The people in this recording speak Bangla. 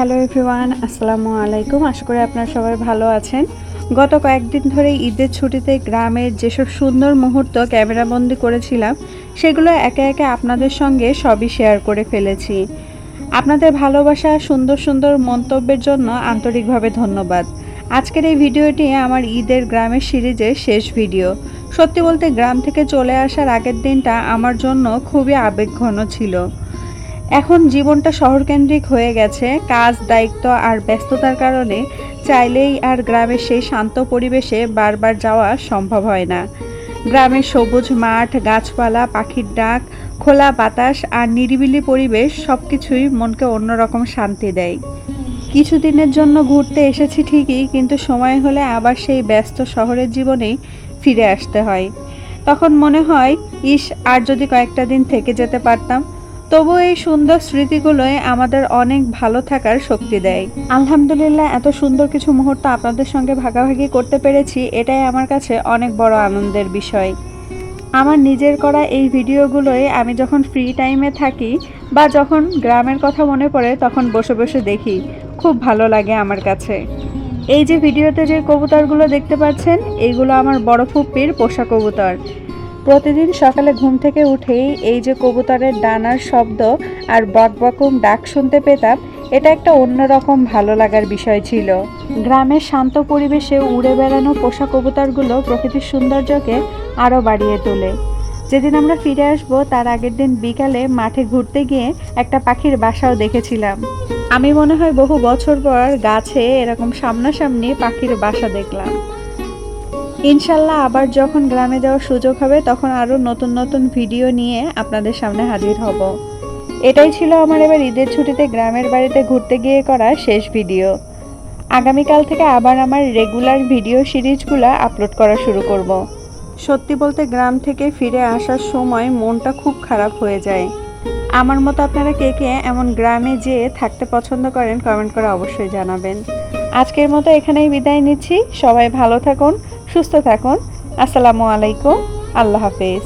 হ্যালো এভরিওয়ান, আসসালামু আলাইকুম। আশা করি আপনারা সবাই ভালো আছেন। গত কয়েকদিন ধরে ঈদের ছুটিতে গ্রামের যেসব সুন্দর মুহূর্ত ক্যামেরাবন্দি করেছিলাম, সেগুলো একে একে আপনাদের সঙ্গে সবই শেয়ার করে ফেলেছি। আপনাদের ভালোবাসা, সুন্দর সুন্দর মন্তব্যের জন্য আন্তরিকভাবে ধন্যবাদ। আজকের এই ভিডিওটি আমার ঈদের গ্রামের সিরিজের শেষ ভিডিও। সত্যি বলতে গ্রাম থেকে চলে আসার আগের দিনটা আমার জন্য খুবই আবেগঘন ছিল। এখন জীবনটা শহরকেন্দ্রিক হয়ে গেছে, কাজ, দায়িত্ব আর ব্যস্ততার কারণে চাইলেই আর গ্রামের সেই শান্ত পরিবেশে বারবার যাওয়া সম্ভব হয় না। গ্রামের সবুজ মাঠ, গাছপালা, পাখির ডাক, খোলা বাতাস আর নিরিবিলি পরিবেশ সবকিছুই মনকে অন্যরকম শান্তি দেয়। কিছুদিনের জন্য ঘুরতে এসেছি ঠিকই, কিন্তু সময় হলে আবার সেই ব্যস্ত শহরের জীবনেই ফিরে আসতে হয়। তখন মনে হয়, ইস, আর যদি কয়েকটা দিন থেকে যেতে পারতাম। তবু এই সুন্দর স্মৃতিগুলোই আমাদের অনেক ভালো থাকার শক্তি দেয়। আলহামদুলিল্লাহ, এত সুন্দর কিছু মুহূর্ত আপনাদের সঙ্গে ভাগাভাগি করতে পেরেছি, এটাই আমার কাছে অনেক বড় আনন্দের বিষয়। আমার নিজের করা এই ভিডিওগুলোই আমি যখন ফ্রি টাইমে থাকি বা যখন গ্রামের কথা মনে পড়ে তখন বসে বসে দেখি, খুব ভালো লাগে আমার কাছে। এই যে ভিডিওতে যে কবুতরগুলো দেখতে পাচ্ছেন, এইগুলো আমার বড় ফুপ্পির পোষা কবুতর। প্রতিদিন সকালে ঘুম থেকে উঠেই এই যে কবুতরের ডানার শব্দ আর বকবকুম ডাক শুনতে পেতাম, এটা একটা অন্যরকম ভালো লাগার বিষয় ছিল। গ্রামের শান্ত পরিবেশে উড়ে বেড়ানো পোষা কবুতরগুলো প্রকৃতির সৌন্দর্যকে আরও বাড়িয়ে তোলে। যেদিন আমরা ফিরে আসবো তার আগের দিন বিকালে মাঠে ঘুরতে গিয়ে একটা পাখির বাসাও দেখেছিলাম। আমি মনে হয় বহু বছর পর গাছে এরকম সামনাসামনি পাখির বাসা দেখলাম। ইনশাল্লাহ আবার যখন গ্রামে যাওয়ার সুযোগ হবে তখন আরও নতুন নতুন ভিডিও নিয়ে আপনাদের সামনে হাজির হব। এটাই ছিল আমার এবার ঈদের ছুটিতে গ্রামের বাড়িতে ঘুরতে গিয়ে করা শেষ ভিডিও। আগামীকাল থেকে আবার আমার রেগুলার ভিডিও সিরিজগুলো আপলোড করা শুরু করব। সত্যি বলতে গ্রাম থেকে ফিরে আসার সময় মনটা খুব খারাপ হয়ে যায়। আমার মতো আপনারা কে কে এমন গ্রামে যেয়ে থাকতে পছন্দ করেন কমেন্ট করে অবশ্যই জানাবেন। আজকের মতো এখানেই বিদায় নিচ্ছি। সবাই ভালো থাকুন, সুস্থ থাকুন। আসসালামু আলাইকুম, আল্লাহ হাফেজ।